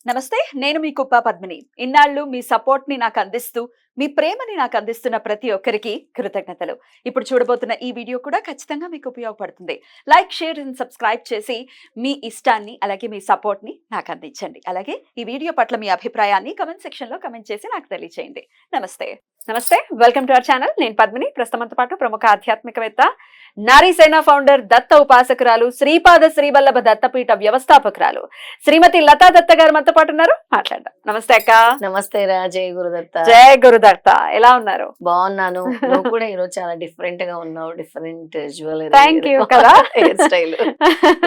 నమస్తే. నేను మీ కుప్ప పద్మిని. ఇన్నాళ్ళు మీ సపోర్ట్‌ని నాకందిస్తూ, మీ ప్రేమని నాకందిస్తున్న ప్రతి ఒక్కరికి కృతజ్ఞతలు. ఇప్పుడు చూడబోతున్న ఈ వీడియో కూడా ఖచ్చితంగా మీకు ఉపయోగపడుతుంది. లైక్, షేర్ అండ్ సబ్స్క్రైబ్ చేసి మీ ఇష్టాన్ని, అలాగే మీ సపోర్ట్‌ని నాకందించండి. అలాగే ఈ వీడియో పట్ల మీ అభిప్రాయాన్ని కామెంట్ సెక్షన్‌లో కామెంట్ చేసి నాకు తెలియజేయండి. నమస్తే. నమస్తే. Welcome to our channel. నేను పద్మిని. ప్రస్తుతంతో పాటు ప్రముఖ ఆధ్యాత్మికవేత్త, నారీసేన ఫౌండర్, దత్త ఉపాసకురాలు, శ్రీపాద శ్రీవల్లభ దత్తపీఠ వ్యవస్థాపకురాలు శ్రీమతి లతా దత్త గారు మనతో పాటు ఉన్నారు. మాట్లాడదాం. నమస్తే అక్క. నమస్తే రా. జయ గురుదత్త. జయ గురుదత్త. ఎలా ఉన్నారు? బాగున్నాను. నువ్వు కూడా ఈరోజు చాలా డిఫరెంట్ గా ఉన్నావు. Different jewellery. థ్యాంక్ యూ కదా. హెయిర్ స్టైల్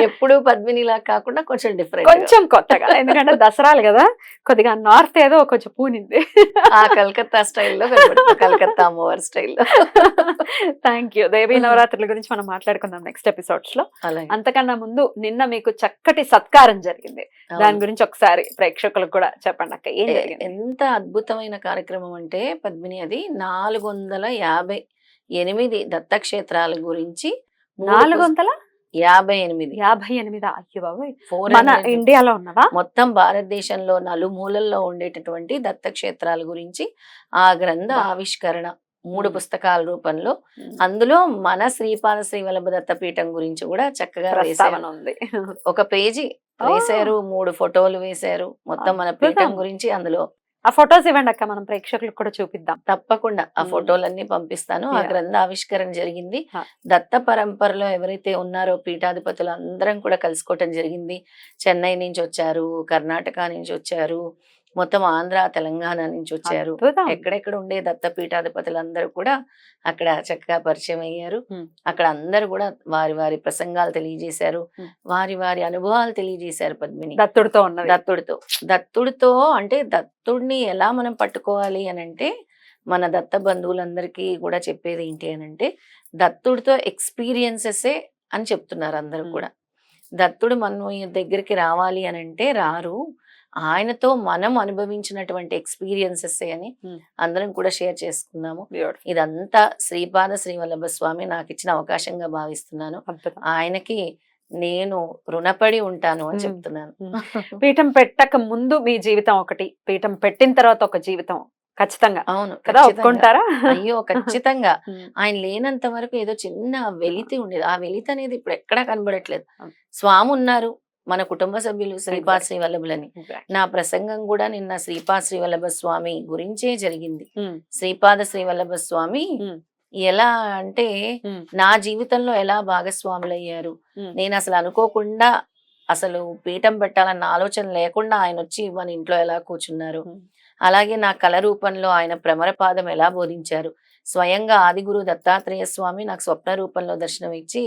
ఎప్పుడు పద్మినిలా కాకుండా కొంచెం డిఫరెంట్, కొంచెం కొత్తగా. ఎందుకంటే దసరాలు కదా, కొద్దిగా నార్త్ ఏదో కొంచెం పూనింది. ఆ కలకత్తా స్టైల్లో, కలకత్తా అమ్మవారి స్టైల్లో. Thank you. దేవీ నవరాత్రుల గురించి మనం మాట్లాడుకుందాం నెక్స్ట్ ఎపిసోడ్స్ లో. అంతకన్నా ముందు నిన్న మీకు చక్కటి సత్కారం జరిగింది. దాని గురించి ఒకసారి ప్రేక్షకులకు కూడా చెప్పండి అక్క. ఏం జరిగింది? ఎంత అద్భుతమైన కార్యక్రమం అంటే పద్మిని, అది 458 దత్తక్షేత్రాల గురించి. 458? అయ్యో బాబోయ్. మన ఇండియాలో ఉన్నవా? మొత్తం భారతదేశంలో నలుమూలల్లో ఉండేటటువంటి దత్తక్షేత్రాల గురించి ఆ గ్రంథ ఆవిష్కరణ 3 పుస్తకాల రూపంలో. అందులో మన శ్రీపాద శ్రీవల్లభ దత్తపీఠం గురించి కూడా చక్కగా ఉంది. ఒక పేజీ వేశారు, 3 ఫోటోలు వేశారు. మొత్తం మన పీఠం గురించి అందులో. ఆ ఫొటోస్ ఇవ్వండి అక్క, మనం ప్రేక్షకులకు కూడా చూపిద్దాం. తప్పకుండా ఆ ఫోటోలన్నీ పంపిస్తాను. ఆ గ్రంథ ఆవిష్కరణ జరిగింది. దత్త పరంపరలో ఎవరైతే ఉన్నారో పీఠాధిపతులు అందరం కూడా కలుసుకోవటం జరిగింది. చెన్నై నుంచి వచ్చారు, కర్ణాటక నుంచి వచ్చారు, మొత్తం ఆంధ్ర, తెలంగాణ నుంచి వచ్చారు. ఎక్కడెక్కడ ఉండే దత్త పీఠాధిపతులందరూ కూడా అక్కడ చక్కగా పరిచయం అయ్యారు. అక్కడ అందరూ కూడా వారి వారి ప్రసంగాలు తెలియజేశారు, వారి వారి అనుభవాలు తెలియజేశారు. పద్మిని, దత్తుడితో అంటే దత్తుడిని ఎలా మనం పట్టుకోవాలి అని అంటే, మన దత్త బంధువులందరికీ కూడా చెప్పేది ఏంటి అని అంటే, దత్తుడితో ఎక్స్పీరియన్సెసే అని చెప్తున్నారు అందరూ కూడా. దత్తుడు మన దగ్గరికి రావాలి అని అంటే రారు, ఆయనతో మనం అనుభవించినటువంటి ఎక్స్పీరియన్సెస్ అని అందరం కూడా షేర్ చేసుకున్నాము. ఇదంతా శ్రీపాద శ్రీవల్లభ స్వామి నాకు ఇచ్చిన అవకాశంగా భావిస్తున్నాను. ఆయనకి నేను రుణపడి ఉంటాను అని చెప్తున్నాను. పీఠం పెట్టక ముందు మీ జీవితం ఒకటి, పీఠం పెట్టిన తర్వాత ఒక జీవితం ఖచ్చితంగా. అవును కదా, ఒప్పుకుంటారా? అయ్యో ఖచ్చితంగా. ఆయన లేనంత వరకు ఏదో చిన్న వెలితి ఉండేది. ఆ వెలితి అనేది ఇప్పుడు ఎక్కడా కనబడట్లేదు. స్వామి ఉన్నారు, మన కుటుంబ సభ్యులు శ్రీపాద శ్రీవల్లభులని. నా ప్రసంగం కూడా నిన్న శ్రీపాద శ్రీవల్లభ స్వామి గురించే జరిగింది. శ్రీపాద శ్రీవల్లభ స్వామి ఎలా అంటే నా జీవితంలో ఎలా భాగస్వాములు అయ్యారు. నేను అసలు అనుకోకుండా, అసలు పీఠం పెట్టాలన్న ఆలోచన లేకుండా ఆయన వచ్చి మన ఇంట్లో ఎలా కూర్చున్నారు. అలాగే నా కళ రూపంలో ఆయన భ్రమరపాదం ఎలా బోధించారు. స్వయంగా ఆదిగురు దత్తాత్రేయ స్వామి నాకు స్వప్న రూపంలో దర్శనం ఇచ్చి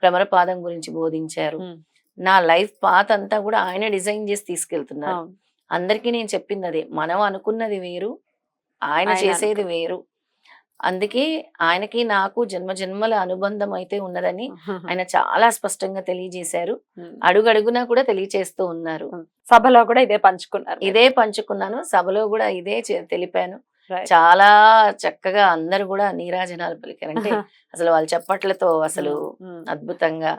భ్రమరపాదం గురించి బోధించారు. నా లైఫ్ పాత్ అంతా కూడా ఆయన డిజైన్ చేసి తీసుకెళ్తున్నారు. అందరికీ నేను చెప్పింది అదే, మనం అనుకున్నది వేరు, ఆయన చేసేది వేరు. అందుకే ఆయనకి నాకు జన్మ జన్మల అనుబంధం అయితే ఉన్నదని ఆయన చాలా స్పష్టంగా తెలియజేశారు. అడుగడుగునా కూడా తెలియచేస్తూ ఉన్నారు. సభలో కూడా ఇదే పంచుకున్నాను, సభలో కూడా ఇదే తెలిపాను. చాలా చక్కగా అందరు కూడా నీరాజనాలు పలికారంటే అసలు వాళ్ళ చెప్పట్లతో అసలు అద్భుతంగా.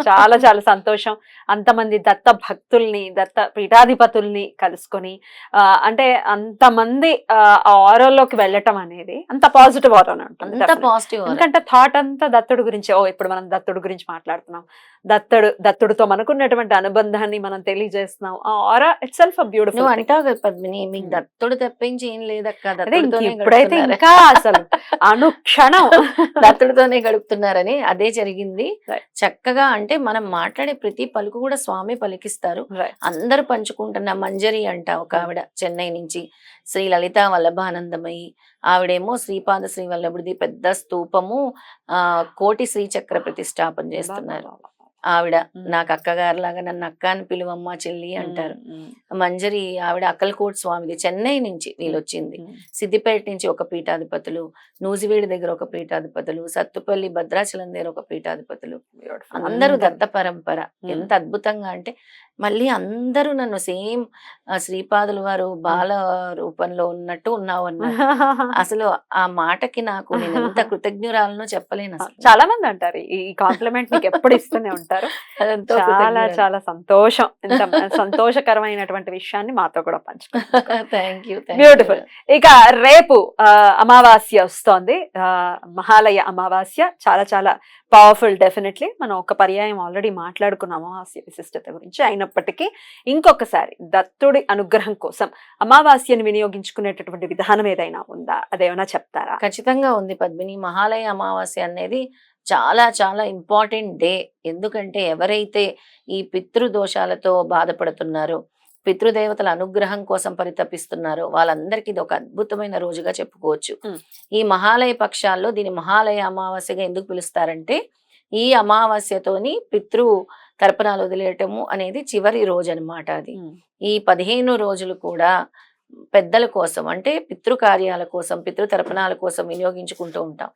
చాలా చాలా సంతోషం. అంతమంది దత్త భక్తుల్ని, దత్త పీఠాధిపతుల్ని కలుసుకొని, అంటే అంతమంది ఆరోలోకి వెళ్ళటం అనేది అంత పాజిటివ్ ఆరో ఉంటుంది. ఎందుకంటే థాట్ అంతా దత్తుడు గురించి. ఇప్పుడు మనం దత్తుడు గురించి మాట్లాడుతున్నాం, దత్తుడితో మనకున్నటువంటి అనుబంధాన్ని మనం తెలియజేస్తున్నాం. ఆ ఆరా ఇట్ సెల్ఫ్ బ్యూటిఫుల్. అంటావు కదా పద్మిని, మీకు దత్తుడు తప్పించి ఏం లేదక్క, ఇప్పుడైతే ఇంకా అసలు అనుక్షణం దత్తుడితోనే గడుపుతున్నారని. అదే జరిగింది చక్కగా. అంటే మనం మాట్లాడే ప్రతి పలుకు కూడా స్వామి పలికిస్తారు. అందరు పంచుకుంటున్న మంజరి అంట ఒక ఆవిడ చెన్నై నుంచి, శ్రీ లలిత వల్లభానందమయ్యి. ఆవిడేమో శ్రీపాద శ్రీవల్లభుడిది పెద్ద స్తూపము, కోటి శ్రీచక్ర ప్రతిష్టాపన చేస్తున్నారు. ఆవిడ నాకు అక్కగారు లాగా, నన్ను అక్క అని పిలువమ్మ, చెల్లి అంటారు. మంజరి ఆవిడ అక్కల్కోట్ స్వామిది, చెన్నై నుంచి వీళ్ళు వచ్చింది. సిద్దిపేట నుంచి ఒక పీఠాధిపతులు, నూజివేడి దగ్గర ఒక పీఠాధిపతులు, సత్తుపల్లి భద్రాచలం దగ్గర ఒక పీఠాధిపతులు. అందరూ దత్త పరంపర. ఎంత అద్భుతంగా అంటే మళ్ళీ అందరూ నన్ను సేమ్ శ్రీపాదుల వారు బాల రూపంలో ఉన్నట్టు ఉన్నావు అన్నారు. అసలు ఆ మాటకి నాకు నేను ఎంత కృతజ్ఞురాలనో చెప్పలేను అసలు. చాలా మంది అంటారు ఈ కాంప్లిమెంట్ మీకు ఎప్పుడు ఇస్తూనే ఉంటారు. అదంతా చాలా కృతజ్ఞురాలు. చాలా సంతోషం. ఇంత సంతోషకరమైనటువంటి విషయాన్ని మాతో కూడా పంచుకున్నారు. Thank you. బ్యూటిఫుల్. ఇక రేపు అమావాస్య వస్తోంది, మహాలయ అమావాస్య. చాలా చాలా పవర్ఫుల్. డెఫినెట్లీ మనం ఒక పర్యాయం ఆల్రెడీ మాట్లాడుకున్న అమావాస్య విశిష్టత గురించి. అయినప్పటికీ ఇంకొకసారి దత్తుడి అనుగ్రహం కోసం అమావాస్యను వినియోగించుకునేటటువంటి విధానం ఏదైనా ఉందా, అదేమైనా చెప్తారా? ఖచ్చితంగా ఉంది పద్మిని. మహాలయ అమావాస్య అనేది చాలా చాలా ఇంపార్టెంట్ డే. ఎందుకంటే ఎవరైతే ఈ పితృదోషాలతో బాధపడుతున్నారో, పితృదేవతల అనుగ్రహం కోసం పరితపిస్తున్నారో వాళ్ళందరికీ ఇది ఒక అద్భుతమైన రోజుగా చెప్పుకోవచ్చు. ఈ మహాలయ పక్షాల్లో దీని మహాలయ అమావాస్యగా ఎందుకు పిలుస్తారంటే, ఈ అమావాస్యతోని పితృ తర్పణాలు వదిలేయటము అనేది చివరి రోజు అన్నమాట. అది ఈ 15 రోజులు కూడా పెద్దల కోసం, అంటే పితృకార్యాల కోసం, పితృతర్పణాల కోసం వినియోగించుకుంటూ ఉంటాం.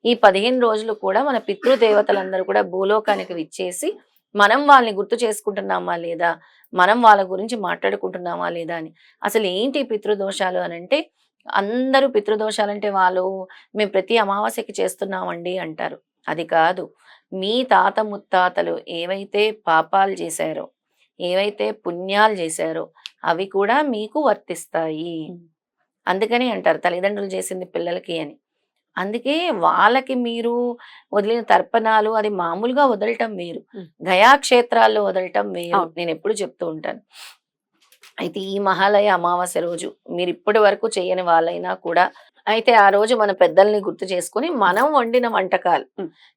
ఈ 15 రోజులు కూడా మన పితృదేవతలందరూ కూడా భూలోకానికి విచ్చేసి మనం వాళ్ళని గుర్తు చేసుకుంటున్నామా లేదా, మనం వాళ్ళ గురించి మాట్లాడుకుంటున్నామా లేదా అని. అసలు ఏంటి పితృదోషాలు అని అంటే, అందరూ పితృదోషాలంటే వాళ్ళు మేము ప్రతి అమావాస్యకి చేస్తున్నామండి అంటారు. అది కాదు. మీ తాత ముత్తాతలు ఏవైతే పాపాలు చేశారో, ఏవైతే పుణ్యాలు చేశారో అవి కూడా మీకు వర్తిస్తాయి. అందుకని అంటారు తల్లిదండ్రులు చేసింది పిల్లలకి అని. అందుకే వాళ్ళకి మీరు వదిలిన తర్పణాలు అది మామూలుగా వదలటం వేరు, గయాక్షేత్రాల్లో వదలటం వేరు. నేను ఎప్పుడు చెప్తూ ఉంటాను. అయితే ఈ మహాలయ అమావాస్య రోజు మీరు ఇప్పటి వరకు చేయని వాళ్ళైనా కూడా, అయితే ఆ రోజు మన పెద్దల్ని గుర్తు చేసుకుని మనం వండిన వంటకాలు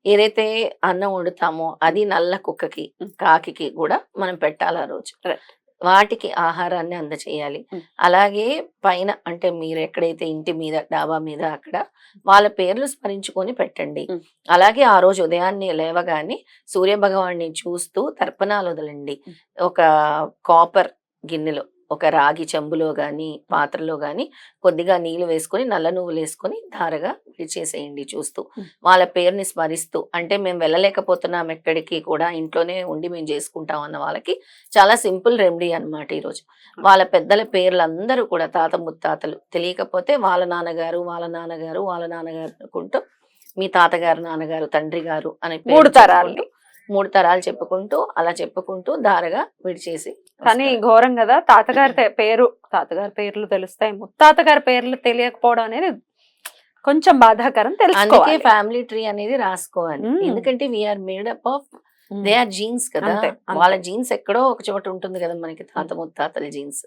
ఏదైతే అన్నం వండుతామో అది నల్ల కుక్కకి, కాకి కూడా మనం పెట్టాలి ఆ రోజు. వాటికి ఆహారాన్ని అందచేయాలి. అలాగే పైన అంటే మీరు ఎక్కడైతే ఇంటి మీద, డాబా మీద అక్కడ వాళ్ళ పేర్లు స్మరించుకొని పెట్టండి. అలాగే ఆ రోజు ఉదయాన్నే లేవగానే సూర్య భగవాన్ని చూస్తూ తర్పణాలు వదలండి. ఒక కాపర్ గిన్నెలో, ఒక రాగి చెంబులో గాని పాత్రలో గాని కొద్దిగా నీళ్లు వేసుకొని, నల్ల నువ్వులు వేసుకొని ధారగా విడిచేసేయండి చూస్తూ. వాళ్ళ పేరుని స్మరిస్తూ, అంటే మేము వెళ్ళలేకపోతున్నాం ఎక్కడికి కూడా, ఇంట్లోనే ఉండి మేము చేసుకుంటాం అన్న వాళ్ళకి చాలా సింపుల్ రెమెడీ అన్నమాట ఈరోజు. వాళ్ళ పెద్దల పేర్లు అందరూ కూడా, తాత ముత్తాతలు తెలియకపోతే వాళ్ళ నాన్నగారు, వాళ్ళ నాన్నగారు, వాళ్ళ నాన్నగారు అనుకుంటూ, మీ తాతగారు, నాన్నగారు, తండ్రి గారు అనే 3 తరాలు చెప్పుకుంటూ అలా చెప్పుకుంటూ ధారగా విడిచేసి. కానీ ఘోరం కదా, తాతగారి పేర్లు తెలుస్తాయి, ముత్తాతగారి పేర్లు తెలియకపోవడం అనేది కొంచెం బాధాకరం. అందుకే ఫ్యామిలీ ట్రీ అనేది రాసుకోవాలి. ఎందుకంటే we are made up of they are genes కదా. వాళ్ళ జీన్స్ ఎక్కడో ఒక చోట ఉంటుంది కదా మనకి, తాత ముత్తాతల జీన్స్.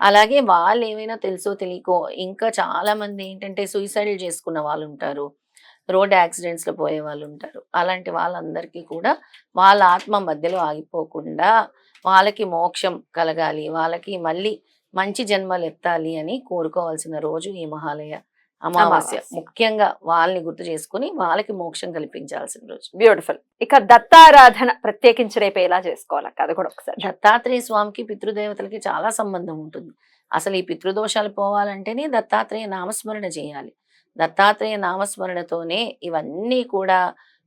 అలాగే వాళ్ళు ఏమైనా తెలుసో తెలియకో, ఇంకా చాలా మంది ఏంటంటే సూసైడ్ చేసుకున్న వాళ్ళు ఉంటారు, రోడ్ యాక్సిడెంట్స్ లో పోయే వాళ్ళు ఉంటారు. అలాంటి వాళ్ళందరికీ కూడా వాళ్ళ ఆత్మ మధ్యలో ఆగిపోకుండా వాళ్ళకి మోక్షం కలగాలి, వాళ్ళకి మళ్ళీ మంచి జన్మలు ఎత్తాలి అని కోరుకోవాల్సిన రోజు ఈ మహాలయ అమావాస్య. ముఖ్యంగా వాళ్ళని గుర్తు చేసుకుని వాళ్ళకి మోక్షం కల్పించాల్సిన రోజు. బ్యూటిఫుల్. ఇక దత్తారాధన ప్రత్యేకించి రేపు ఎలా చేసుకోవాలి అది కూడా ఒకసారి. దత్తాత్రేయ స్వామికి పితృదేవతలకి చాలా సంబంధం ఉంటుంది. అసలు ఈ పితృదోషాలు పోవాలంటేనే దత్తాత్రేయ నామస్మరణ చేయాలి. దత్తాత్రేయ నామస్మరణతోనే ఇవన్నీ కూడా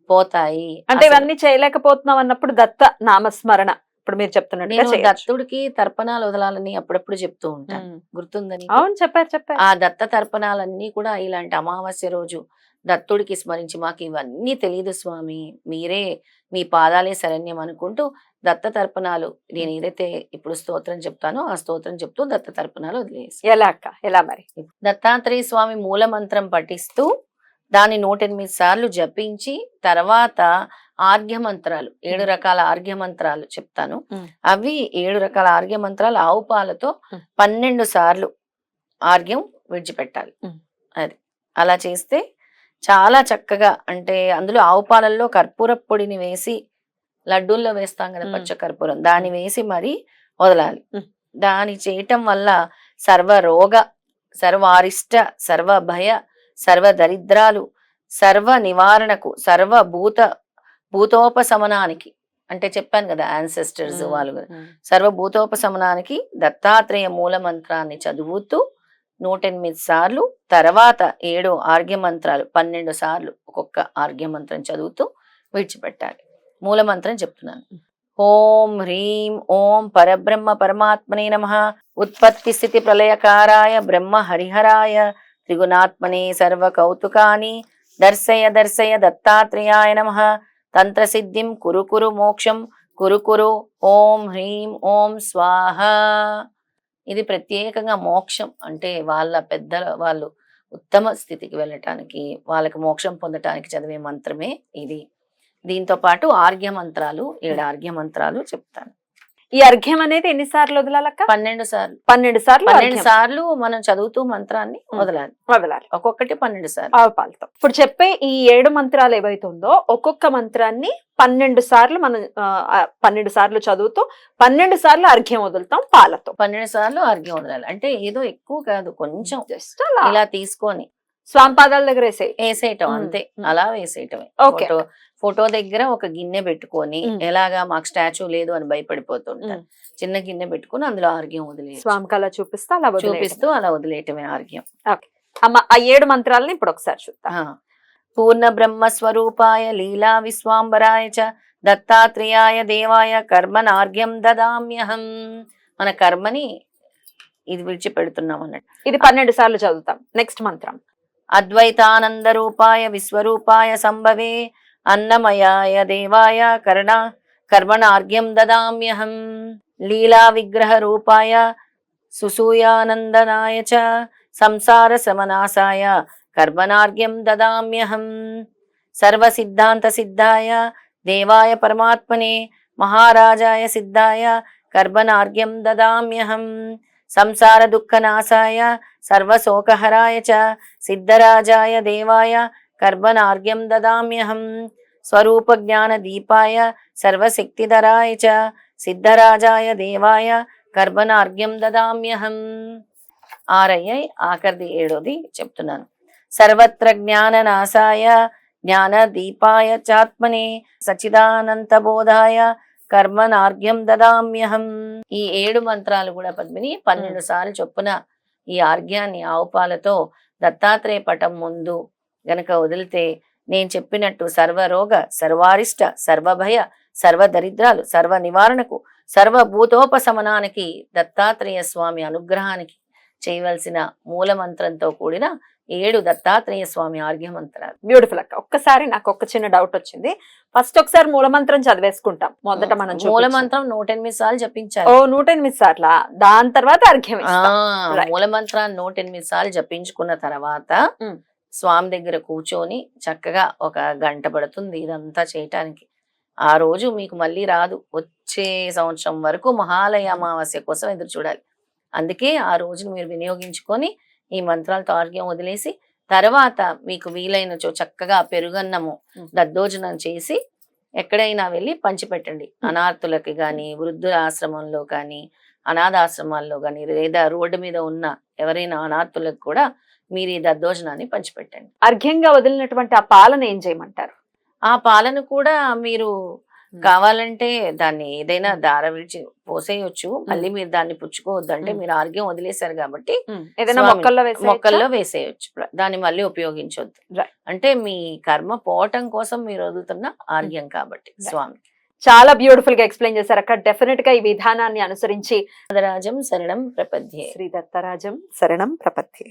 పోతాయి. అంటే ఇవన్నీ చేయలేకపోతున్నాం అన్నప్పుడు దత్త నామస్మరణ ఇప్పుడు మీరు చెప్తున్నట్టు దత్తుడికి తర్పణాలు వదలాలని అప్పుడప్పుడు చెప్తూ ఉంటాను, గుర్తుందని. అవును, చెప్పారు. ఆ దత్త తర్పణాలన్నీ కూడా ఇలాంటి అమావాస్య రోజు దత్తుడికి స్మరించి, మాకు ఇవన్నీ తెలియదు స్వామి, మీరే, మీ పాదాలే శరణ్యం అనుకుంటూ దత్త తర్పణాలు, నేను ఏదైతే ఇప్పుడు స్తోత్రం చెప్తానో ఆ స్తోత్రం చెప్తూ దత్త తర్పణాలు వదిలేసి. ఎలా మరి? దత్తాత్రేయ స్వామి మూల మంత్రం పఠిస్తూ దాన్ని 108 సార్లు జపించి, తర్వాత ఆర్ఘ్య మంత్రాలు, 7 రకాల ఆర్ఘ్య మంత్రాలు చెప్తాను. అవి 7 రకాల ఆర్ఘ్య మంత్రాలు ఆవు పాలతో 12 సార్లు ఆర్ఘ్యం విడిచిపెట్టాలి. అది అలా చేస్తే చాలా చక్కగా, అంటే అందులో ఆవు పాలల్లో కర్పూర పొడిని వేసి, లడ్డూల్లో వేస్తాం కదా పచ్చ కర్పూరం, దాన్ని వేసి మరి వదలాలి. దాని చేయటం వల్ల సర్వ రోగ, సర్వారిష్ట, సర్వ భయ, సర్వ దరిద్రాలు, సర్వ నివారణకు, సర్వ భూతోపశమనానికి, అంటే చెప్పాను కదా యాన్సెస్టర్స్ వాళ్ళు, సర్వభూతోపశమనానికి దత్తాత్రేయ మూల మంత్రాన్ని చదువుతూ 108 సార్లు, తర్వాత 7 ఆర్ఘ్య మంత్రాలు 12 సార్లు ఒక్కొక్క ఆర్ఘ్య మంత్రం చదువుతూ విడిచిపెట్టాలి. మూల మంత్రం చెప్తున్నాను. ఓం హ్రీం ఓం పరబ్రహ్మ పరమాత్మనే నమః. ఉత్పత్తి స్థితి ప్రళయకారాయ బ్రహ్మ హరిహరాయ త్రిగుణాత్మనే సర్వ కౌతుకాని దర్శయ దర్శయ దత్తాత్రేయాయ నమః. తంత్రసిద్ధిం కురు కురు మోక్షం కురు కురు. ఓం హ్రీం ఓం స్వాహ. ఇది ప్రత్యేకంగా మోక్షం అంటే వాళ్ళ పెద్దల వాళ్ళు ఉత్తమ స్థితికి వెళ్ళటానికి, వాళ్ళకి మోక్షం పొందటానికి చదివే మంత్రమే ఇది. దీంతో పాటు ఆర్ఘ్య మంత్రాలు 7 ఆర్ఘ్య మంత్రాలు చెప్తాను. ఈ అర్ఘ్యం అనేది ఎన్నిసార్లు వదలాలక్క? 12 సార్లు. 12 సార్లు 12 అర్ఘ్యం సార్లు మనం చదువుతూ మంత్రాన్ని వదలాలి. వదలాలి ఒక్కొక్కటి 12 సార్లు. ఆవు పాలతో. ఇప్పుడు చెప్పే ఈ 7 మంత్రాలు ఏవైతే ఉందో ఒక్కొక్క మంత్రాన్ని 12 సార్లు మనం 12 సార్లు చదువుతూ 12 సార్లు అర్ఘ్యం వదులుతాం పాలతో. 12 సార్లు ఆర్ఘ్యం వదలాలి. అంటే ఏదో ఎక్కువ కాదు, కొంచెం జస్ట్ అలా ఇలా తీసుకొని స్వామి పాదాల దగ్గర వేసేయటం అంతే. అలా వేసేయటమే. ఓకే. ఫోటో దగ్గర ఒక గిన్నె పెట్టుకొని, ఎలాగా మాకు స్టాచ్యూ లేదు అని భయపడిపోతుంటారు, చిన్న గిన్నె పెట్టుకొని అందులో ఆర్ఘ్యం వదిలే స్వామి కళ చూపిస్తూ అలా చూపిస్తూ అలా వదిలేయటమే ఆర్ఘ్యం. అమ్మ ఆ 7 మంత్రాలని ఇప్పుడు ఒకసారి చూద్దాం. పూర్ణ బ్రహ్మ స్వరూపాయ లీలా విశ్వాంబరాయ చ దత్తాత్రేయాయ దేవాయ కర్మనార్ఘ్యం దదామ్యహం. మన కర్మని ఇది విడిచిపెడుతున్నాం అన్నట్టు. ఇది 12 సార్లు చదువుతాం. నెక్స్ట్ మంత్రం. అద్వైతానంద రూపాయ విశ్వరూపాయ సంభవే అన్నమయాయ దేవాయ కర్మణార్ఘ్యం దదామ్యహం. లీలా విగ్రహ రూపాయ సుసూయానందనాయ చ సంసార సమనాసాయ కర్మణార్ఘ్యం దదామ్యహం. సర్వసిద్ధాంత సిద్ధాయ దేవాయ పరమాత్మనే మహారాజాయ సిద్ధాయ కర్మణార్ఘ్యం దదామ్యహం. సంసార దుఃఖనాశాయ సర్వశోకహరాయ చ సిద్ధరాజాయ దేవాయ కర్మణార్ఘ్యం దదామ్యహం. స్వరూప జ్ఞాన దీపాయ సర్వశక్తిధరాయ చ సిద్ధరాజాయ దేవాయ కర్మణార్ఘ్యం దదామ్యహం. 6 అయ్యాయి, ఆఖరిది 7వది చెప్తున్నాను. సర్వత్ర జ్ఞాననాశాయ జ్ఞాన దీపాయ చాత్మనే సచిదానంత బోధాయ కర్మణార్ఘ్యం దదామ్యహం. ఈ 7 మంత్రాలు కూడా పద్మిని 12 సార్లు చొప్పున ఈ ఆర్ఘ్యాన్ని ఆవుపాలతో దత్తాత్రేయ పటం ముందు గనక వదిలితే నేను చెప్పినట్టు సర్వరోగ సర్వారిష్ట సర్వభయ సర్వదరిద్రాలు సర్వ నివారణకు సర్వభూతోపశమనానికి దత్తాత్రేయ స్వామి అనుగ్రహానికి చేయవలసిన మూల మంత్రంతో కూడిన 7 దత్తాత్రేయ స్వామి ఆర్ఘ్య మంత్రాలు. బ్యూటిఫుల్ అక్క. ఒక్కసారి నాకు ఒక చిన్న డౌట్ వచ్చింది. ఫస్ట్ ఒకసారి మూల మంత్రం చదివేసుకుంటాం. మొదట మనం మూల మంత్రం 108 సార్లు జపించాలి. 108 సార్లా? దాని తర్వాత అర్ఘ్యం ఇస్తాం. Right. మూల మంత్రాన్ని 108 సార్లు జపించుకున్న తర్వాత స్వామి దగ్గర కూర్చొని చక్కగా ఒక గంట పడుతుంది ఇదంతా చేయటానికి. ఆ రోజు మీకు మళ్ళీ రాదు, వచ్చే సంవత్సరం వరకు మహాలయ అమావాస్య కోసం ఎదురు చూడాలి. అందుకే ఆ రోజును మీరు వినియోగించుకొని ఈ మంత్రాలతో ఆర్ఘ్యం వదిలేసి తర్వాత మీకు వీలైనచో చక్కగా పెరుగన్నము దద్దోజనం చేసి ఎక్కడైనా వెళ్ళి పంచిపెట్టండి. అనాథులకి కానీ, వృద్ధుల ఆశ్రమంలో కానీ, అనాథాశ్రమాల్లో కానీ, లేదా రోడ్డు మీద ఉన్న ఎవరైనా అనాథులకు కూడా మీరు ఈ దద్దోజనాన్ని పంచిపెట్టండి. అర్ఘ్యంగా వదిలినటువంటి ఆ పాలను ఏం చేయమంటారు? ఆ పాలను కూడా మీరు కావాలంటే దాన్ని ఏదైనా దార విడిచి పోసేయొచ్చు. మళ్ళీ మీరు దాన్ని పుచ్చుకోవద్దు. అంటే మీరు ఆర్ఘ్యం వదిలేశారు కాబట్టి ఏదైనా మొక్కల్లో వేసేయొచ్చు. దాన్ని మళ్ళీ ఉపయోగించొద్దు. అంటే మీ కర్మ పోవటం కోసం మీరు వదులుతున్న ఆర్ఘ్యం కాబట్టి స్వామి. చాలా బ్యూటిఫుల్ గా ఎక్స్ప్లెయిన్ చేశారు అక్క. డెఫినెట్ గా ఈ విధానాన్ని అనుసరించి దత్తరాజం శరణం ప్రపద్యే. శ్రీ దత్తరాజం శరణం ప్రపద్యే.